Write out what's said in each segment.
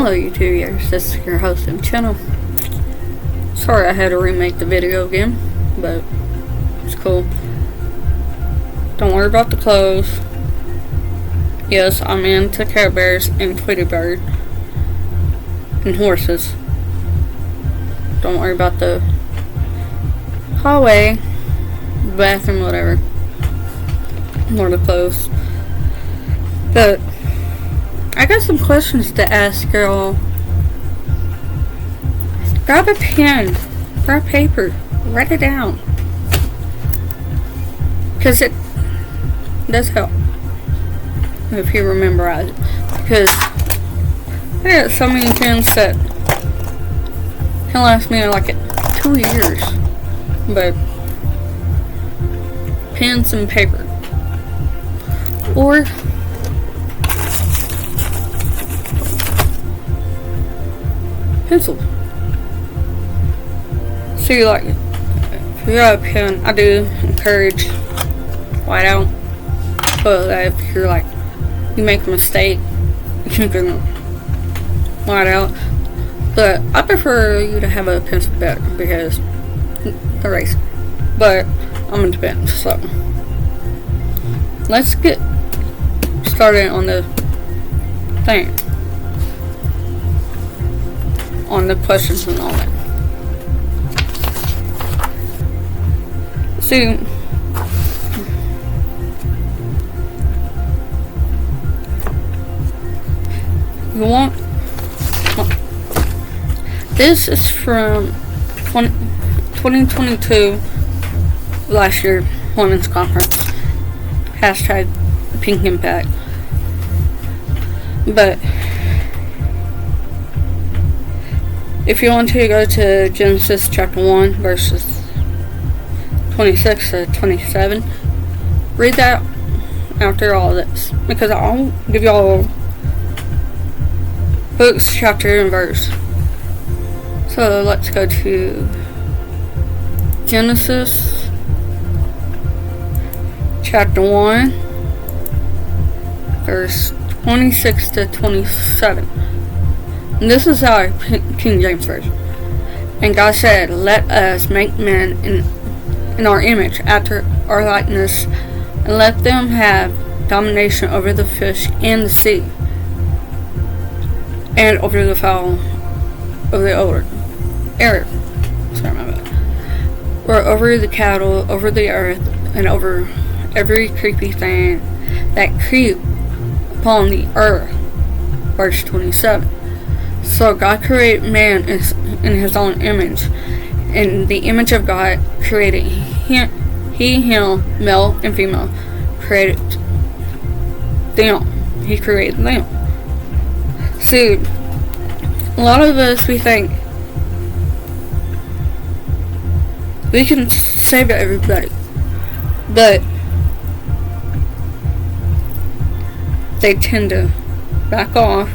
Hello YouTubers, this is your host and channel. Sorry I had to remake the video again, but it's cool. Don't worry about the clothes. Yes, I'm into Care Bears and Tweety Bird and horses. Don't worry about the hallway, bathroom, whatever. More the clothes. But I got some questions to ask y'all. Grab a pen, grab paper, write it down. Because it does help if you memorize it. Because I got so many pens that can last me like 2 years. But pens and paper. Or pencil. See, like, if you got a pen, I do encourage white out. But if you're like, you make a mistake, you can white out. But I prefer you to have a pencil better because erase. But I'm into pens, so let's get started on the thing. On the questions and all that. See, you want this is from 2022 last year women's conference. Hashtag Pink Impact. But if you want to go to Genesis chapter 1 verses 26 to 27, read that after all this, because I'll give y'all books, chapter, and verse. So let's go to Genesis chapter 1 verse 26 to 27. And this is our King James Version. And God said, let us make men in our image, after our likeness, and let them have domination over the fish in the sea, and over the fowl of the air. Sorry, my bad. Or over the cattle, over the earth, and over every creepy thing that creep upon the earth. Verse 27. So God created man in his own image. In the image of God created him, male and female, created them. He created them. See, a lot of us, we think we can save everybody, but they tend to back off.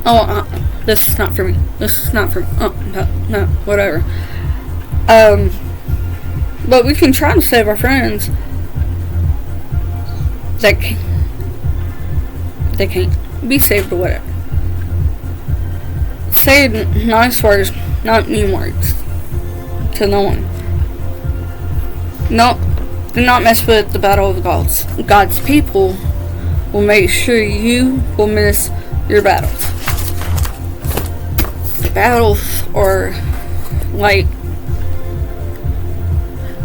Oh, this is not for me. This is not for me. Oh, no, whatever. But we can try to save our friends. They can't be saved or whatever. Say nice words, not mean words to no one. No, do not mess with the battle of the gods. God's people will make sure you will miss your battles. Battles or like,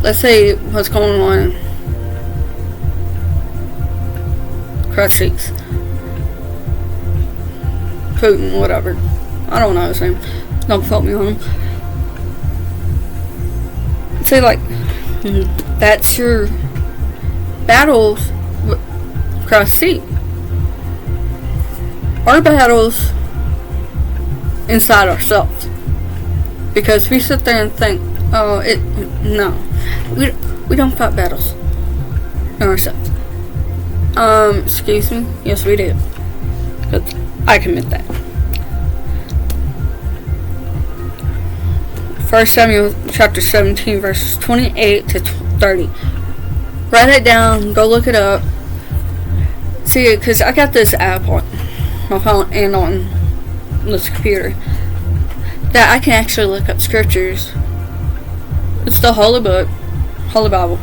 let's say what's going on cross cheeks, Putin, whatever, I don't know his name, don't quote me on him. Say like, that's your battles cross sea. Our battles inside ourselves, because we sit there and think, oh, no, we don't fight battles in ourselves. Excuse me, yes we do, but I commit that. 1 Samuel chapter 17 verses 28 to 30. Write it down, go look it up. See, because I got this app on my phone and on this computer that I can actually look up scriptures. It's the Holy Book, Holy Bible.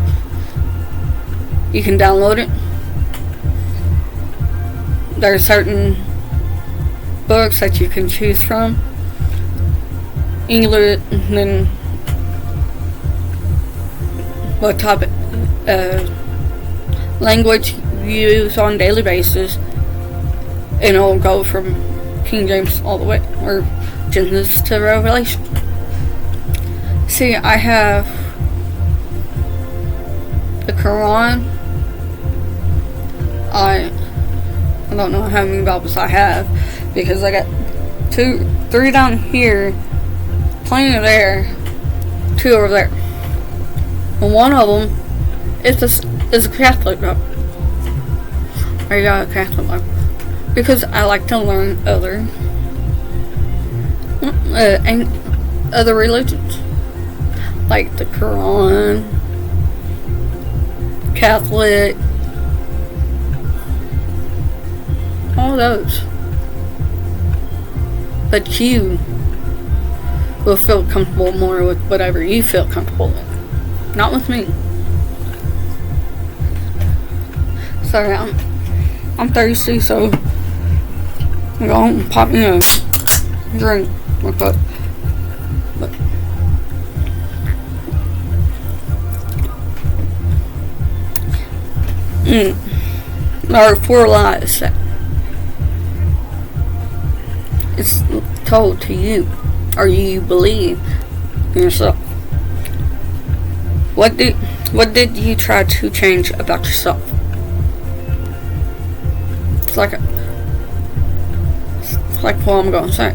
You can download it. There are certain books that you can choose from. English, and then what type of language you use on a daily basis, and it'll go from King James all the way, or Genesis to Revelation. See, I have the Quran. I don't know how many Bibles I have, because I got 3 down here, plenty there, 2 over there. And one of them is a Catholic Bible. I got a Catholic Bible because I like to learn other religions, like the Quran, Catholic, all those. But you will feel comfortable more with whatever you feel comfortable with, not with me. Sorry, I'm thirsty, so I'm going to pop me a drink real quick. But there are 4 lies that it's told to you, or you believe in yourself. What did you try to change about yourself? It's like what I'm gonna say.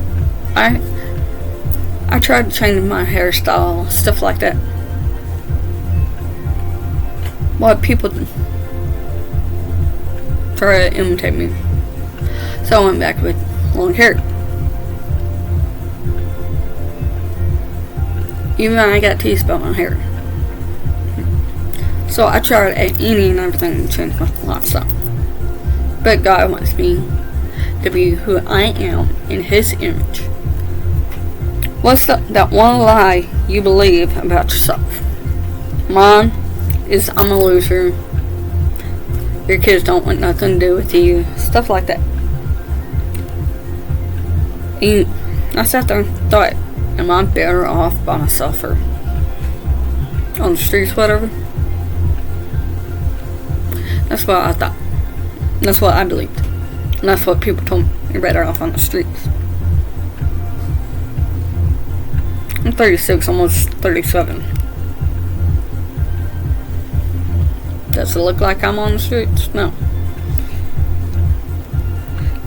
I tried to change my hairstyle, stuff like that. What people try to imitate me, so I went back with long hair. Even I got teased about my hair. So I tried any and everything to change my lifestyle. But God wants me to be who I am in His image. What's that one lie you believe about yourself? Mine is I'm a loser. Your kids don't want nothing to do with you. Stuff like that. And I sat there and thought, am I better off by myself or on the streets, whatever? That's what I thought. That's what I believed. And that's what people told me. You're better off on the streets. I'm 36, almost 37. Does it look like I'm on the streets? No.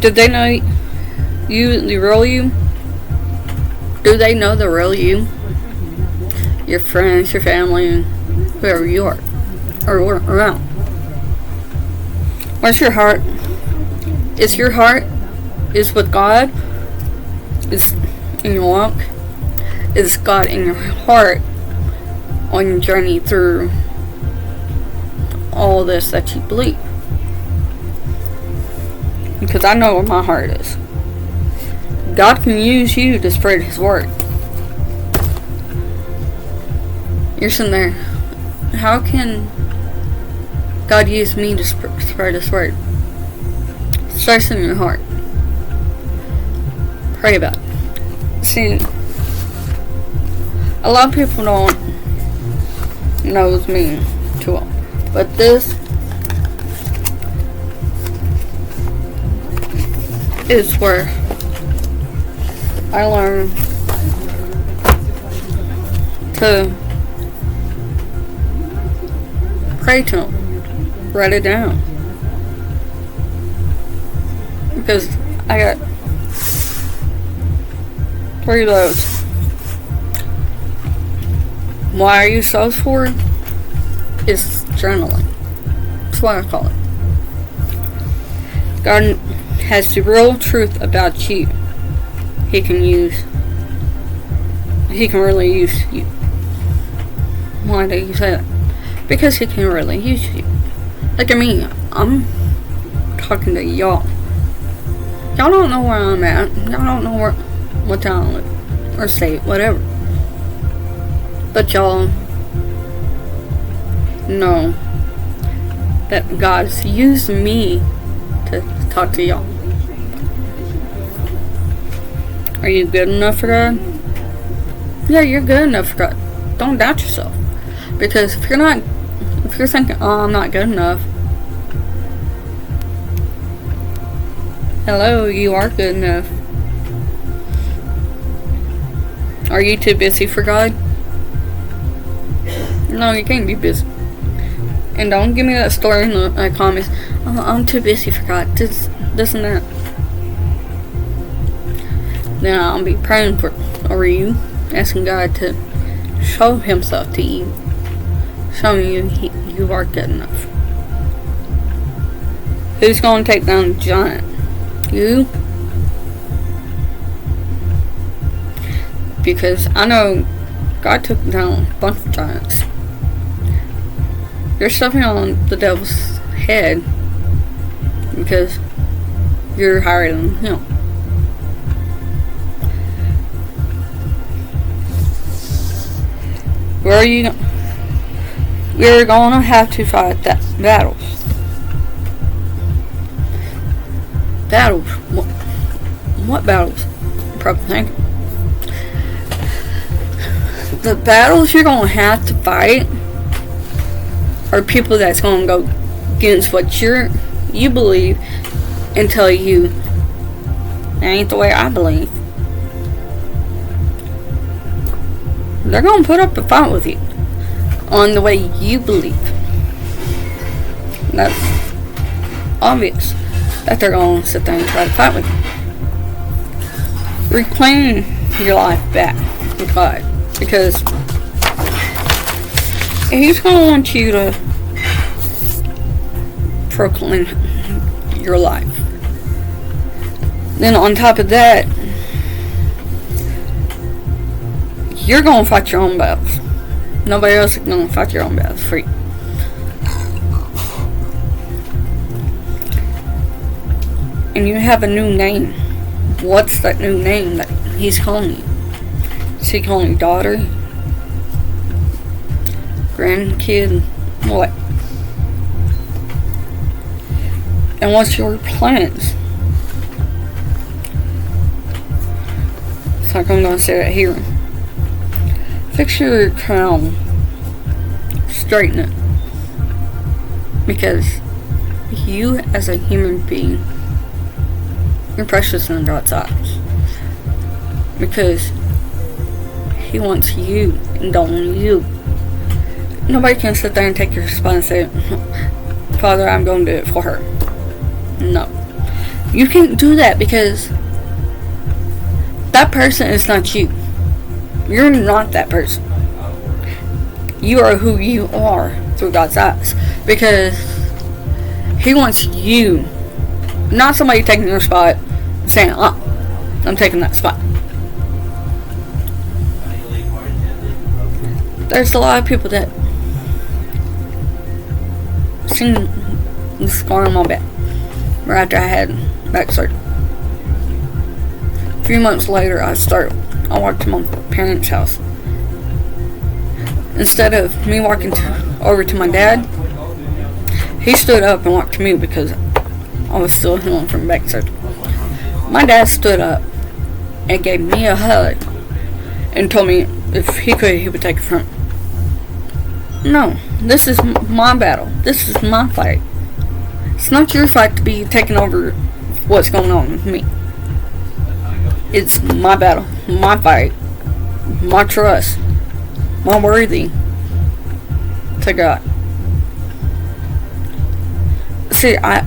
Did they know you, the real you? Do they know the real you? Your friends, your family, whoever you are, or around. Where's your heart? Is your heart with God? Is in your walk? Is God in your heart on your journey through all this that you believe? Because I know where my heart is. God can use you to spread His word. You're sitting there, how can God use me to spread His word? It starts in your heart. Pray about it. See, a lot of people don't know me too well, but this is where I learned to pray to Him, write it down, because I got 3 of those. Why are you so for it? It's journaling. That's what I call it. God has the real truth about you. He can really use you. Why do you say that? Because He can really use you. Look at me. I'm talking to y'all. Y'all don't know where I'm at. Y'all don't know what town I live, or state, whatever. But y'all know that God's used me to talk to y'all. Are you good enough for God? Yeah, you're good enough for God. Don't doubt yourself. Because if you're thinking, oh, I'm not good enough. Hello, you are good enough. Are you too busy for God? No, you can't be busy. And don't give me that story in the comments. Oh, I'm too busy for God. This and that. Then I'll be praying over you, asking God to show Himself to you, showing you you are good enough. Who's going to take down the giant? You? Because I know God took down a bunch of giants. You're stepping on the devil's head because you're higher than him. Where are you? We're gonna have to fight battles. Battles? What battles? You're probably thinking. The battles you're gonna have to fight are people that's gonna go against what you believe and tell you that ain't the way I believe. They're gonna put up a fight with you on the way you believe. That's obvious that they're gonna sit there and try to fight with you. Reclaim your life back with God, because He's gonna want you to proclaim your life. Then on top of that, you're gonna fight your own battles. Nobody else is gonna fight your own battles for you. And you have a new name. What's that new name that He's calling you? Is He calling you daughter? Grandkid? What? And what's your plans? It's like I'm gonna say that here. Fix your crown. Straighten it. Because you as a human being, you're precious in God's eyes. Because He wants you and only you. Nobody can sit there and take your spot and say, Father, I'm going to do it for her. No. You can't do that because that person is not you. You're not that person. You are who you are through God's eyes. Because He wants you, not somebody taking your spot, saying, I'm taking that spot. There's a lot of people that seen the scar on my back right after I had back surgery. A few months later, I walked to my parents' house. Instead of me walking over to my dad, he stood up and walked to me because I was still healing from back surgery. My dad stood up and gave me a hug and told me if he could, he would take it from me. No, this is my battle. This is my fight. It's not your fight to be taking over what's going on with me. It's my battle, my fight, my trust, my worthy to God. See, I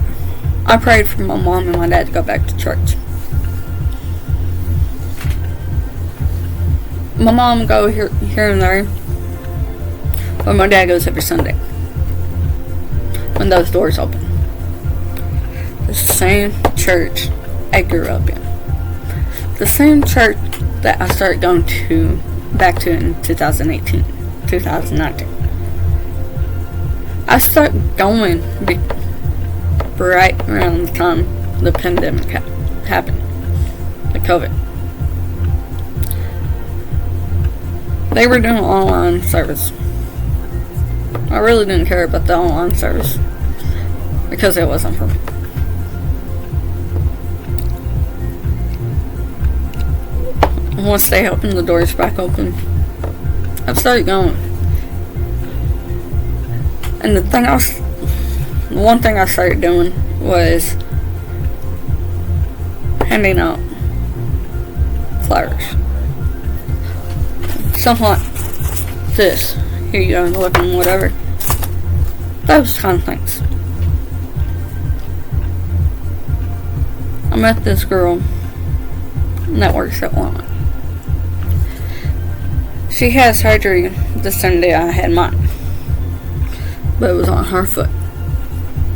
prayed for my mom and my dad to go back to church. My mom go here and there, but my dad goes every Sunday when those doors open. The same church I grew up in. The same church that I started going back to in 2018, 2019. I started going right around the time the pandemic happened. happened, like COVID. They were doing online service. I really didn't care about the online service because it wasn't for me. Once they opened the doors back open, I started going. And the one thing I started doing was handing out flyers. Something like this. Here you go, look and whatever. Those kind of things. I met this girl that works at Walmart. She had surgery the same day I had mine, but it was on her foot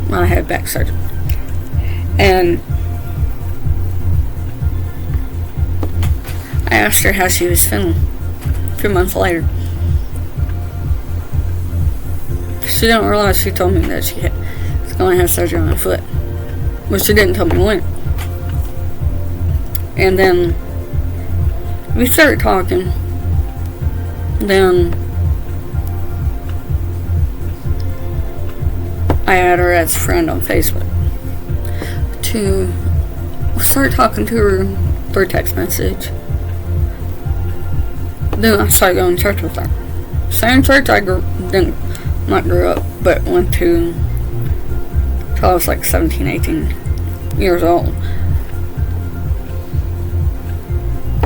when I had back surgery. And I asked her how she was feeling a few months later. She didn't realize she told me that she was going to have surgery on her foot, but she didn't tell me when. And then we started talking. Then I added her as a friend on Facebook. We started talking to her through text message. Then I started going to church with her. Same church I grew up, but went to till I was like 17, 18 years old.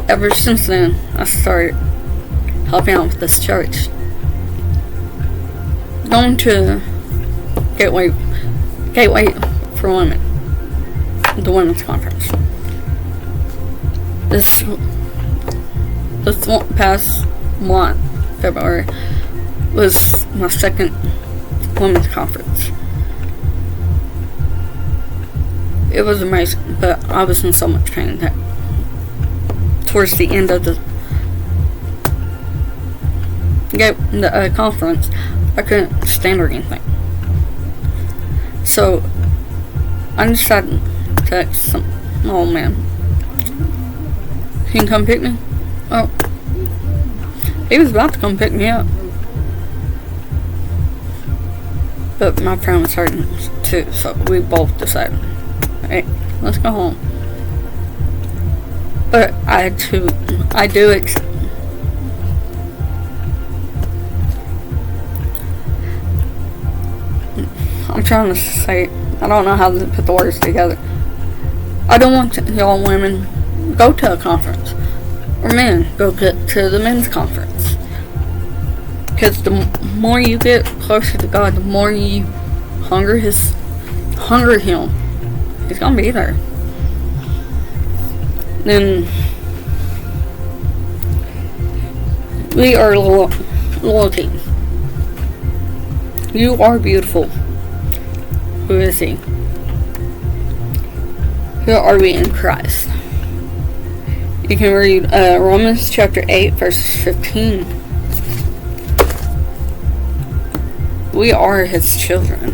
Ever since then, I started helping out with this church. Going to Gateway for Women, the women's conference. This past month, February, was my second women's conference. It was amazing, but I was in so much pain that towards the end of the conference, I couldn't stand or anything. So I decided to text some old man. He can come pick me? Oh, he was about to come pick me up, but my friend was hurting too, so we both decided, hey, let's go home. But I'm trying to say, I don't know how to put the words together. I don't want y'all women go to a conference, or men go to the men's conference, because the more you get closer to God, the more you hunger Him. He's gonna be there. Then we are loyalty. You are beautiful. Who is He? Who are we in Christ? You can read Romans chapter 8, verse 15. We are His children.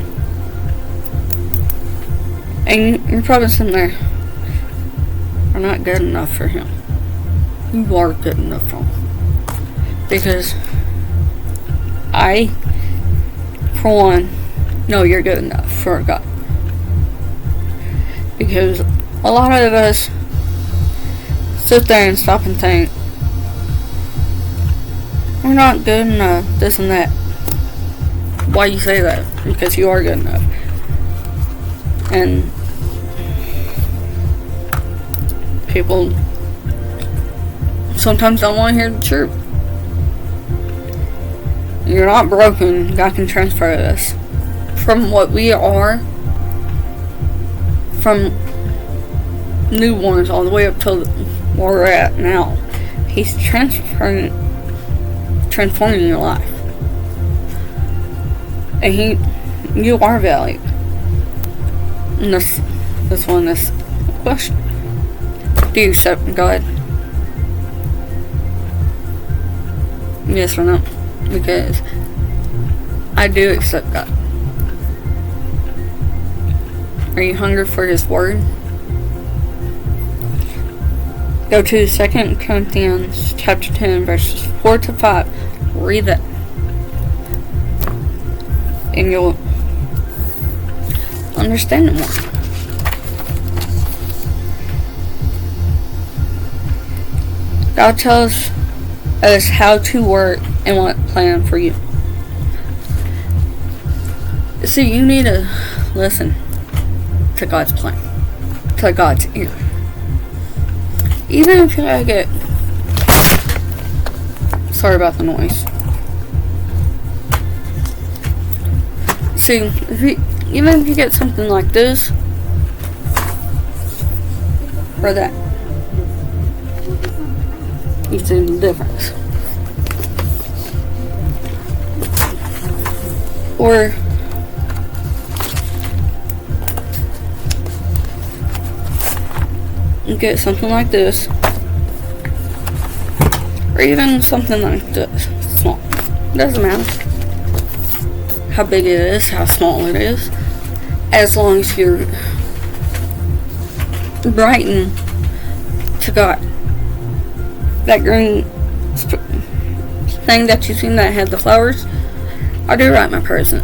And you're probably sitting there, are not good enough for Him. You are good enough for Him. Because for one, know you're good enough for God. Because a lot of us sit there and stop and think, we're not good enough, this and that. Why you say that? Because you are good enough. And people sometimes don't want to hear the truth. You're not broken. God can transfer us from what we are, from newborns all the way up to where we're at now. He's transforming your life. And you are valued. And this question. Do you accept God? Yes or no? Because I do accept God. Are you hungry for His Word? Go to 2 Corinthians chapter 10, verses 4 to 5. Read that. And you'll understand it more. God tells us how to work and what plan for you. See, you need to listen to God's plan, to God's ear. Even if I get, sorry about the noise. See, even if you get something like this, or that, you see the difference. Or you get something like this, or even something like this, small. Doesn't matter how big it is, how small it is, as long as you're writing to God. That green thing that you seen that had the flowers, I do write my present.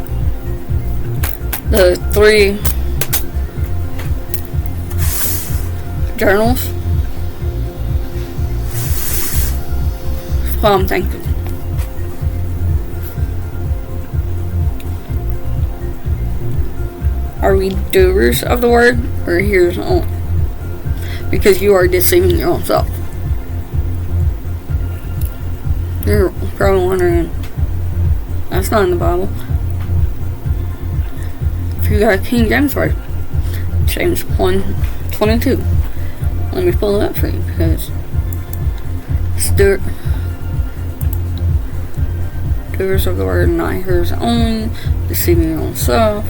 The 3 journals. Well, I'm thankful. Are we doers of the word or hearers only? Because you are deceiving your own self. You're probably wondering, that's not in the Bible. If you got a King James Version, James 1:22. Let me pull it up for you because it's doers of the word, not hearers only, deceiving your own self.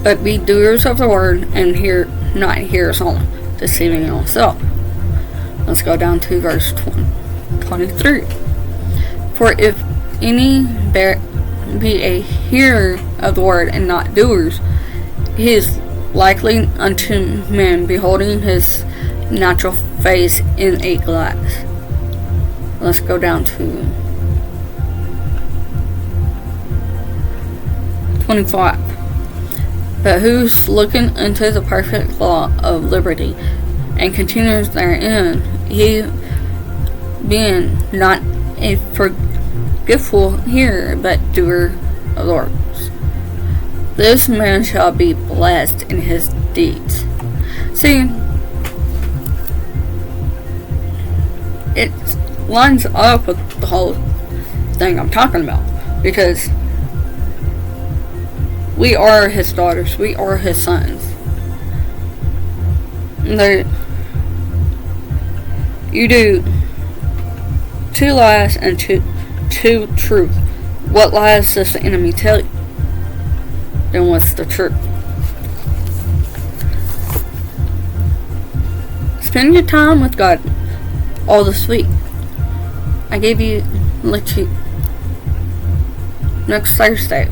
But be doers of the word and not hearers only, deceiving your own self. Let's go down to verse 23. For if any be a hearer of the word and not doers, he is likely unto men beholding his natural face in a glass. Let's go down to 25. But who's looking into the perfect law of liberty and continues therein, he being not a forgetful hearer, but doer of the words, this man shall be blessed in his deeds. See, it lines up with the whole thing I'm talking about, because we are his daughters, we are his sons. You do 2 lies and two truth. What lies does the enemy tell you? Then what's the truth? Spend your time with God all this week. I gave you next Thursday,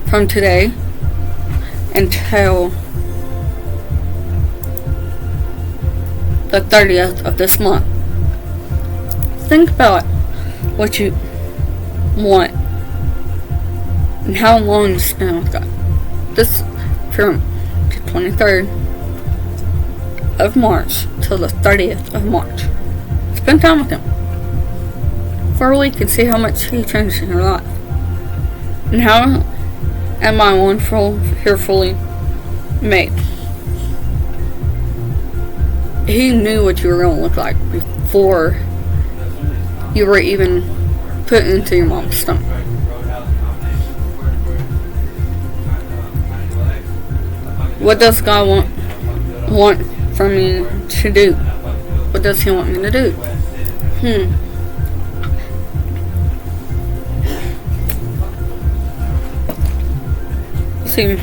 from today until the 30th of this month. Think about what you want and how long you spend with God. This from the 23rd of March till the 30th of March. Spend time with Him for a week and see how much He changes in your life. And how am I wonderful, fearfully made? He knew what you were going to look like before you were even put into your mom's stomach. What does God want from me to do? What does He want me to do? See,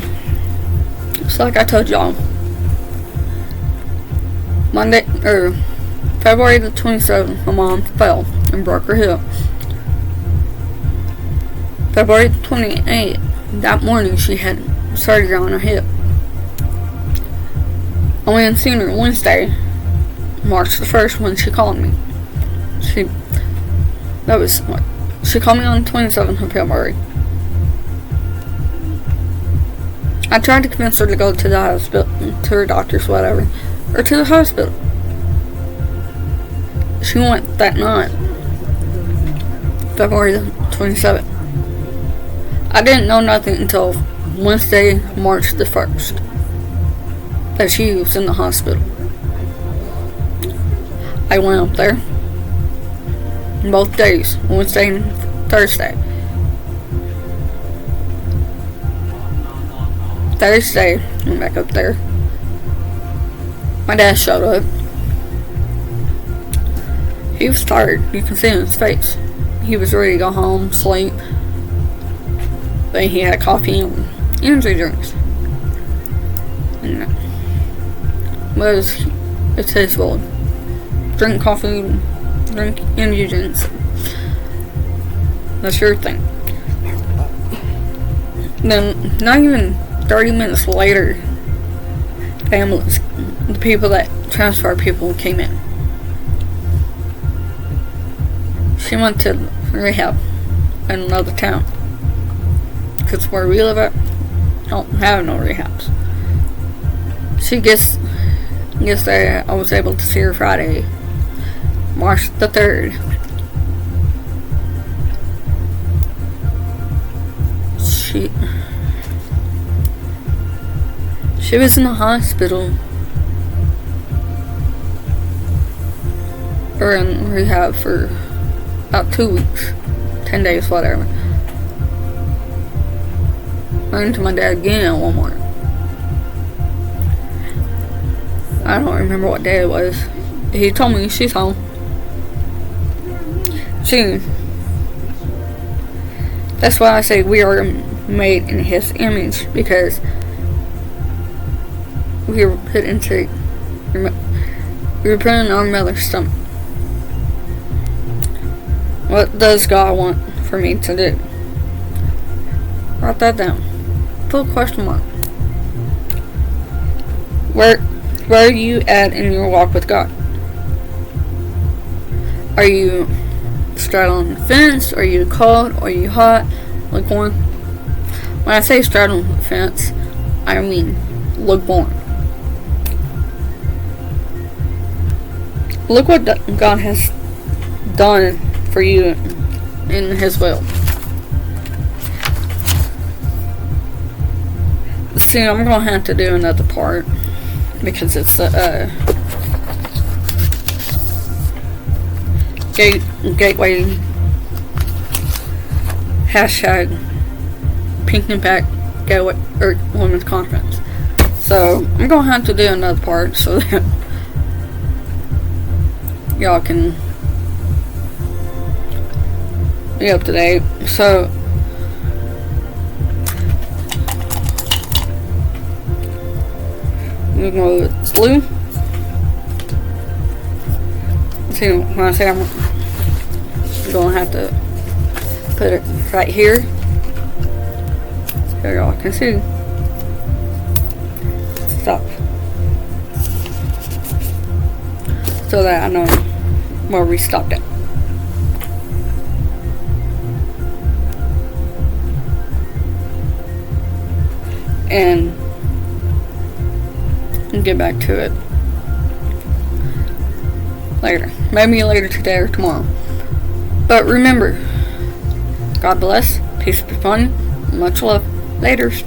it's like I told y'all. February the 27th, my mom fell and broke her hip. February the 28th, that morning she had surgery on her hip. I went and seen her Wednesday, March the 1st, when she called me. She called me on the 27th of February. I tried to convince her to go to the hospital, to her doctors, whatever, or to the hospital. She went that night, February the 27th. I didn't know nothing until Wednesday, March the 1st, that she was in the hospital. I went up there both days, Wednesday and Thursday. Thursday, went back up there. My dad showed up. He was tired. You can see it in his face. He was ready to go home, sleep. But he had coffee and energy drinks. And it's his fault. Drink coffee, drink energy drinks. That's your thing. Then, not even 30 minutes later, the ambulance, the people that transfer people came in. She went to rehab in another town. Because where we live at, don't have no rehabs. She gets there. I was able to see her Friday, March the 3rd. She was in the hospital, or in rehab, for about 2 weeks, 10 days, whatever. Ran into my dad again at Walmart. I don't remember what day it was. He told me she's home. That's why I say we are made in his image, because we were put in our mother's stomach. What does God want for me to do? Write that down. Put a question mark. Where are you at in your walk with God? Are you straddling the fence? Are you cold? Are you hot? Lukewarm? When I say straddling the fence, I mean lukewarm. Look what God has done for you in His will. See, I'm going to have to do another part, because it's Gateway hashtag Pink Impact Gateway or Women's Conference. So I'm going to have to do another part so that y'all can be up to date. So we're going to go with blue. See, when I say I'm going to have to put it right here so y'all can see. Stop. So that I know where we stopped at. And get back to it later. Maybe later today or tomorrow. But remember, God bless, peace be upon you, much love. Laters.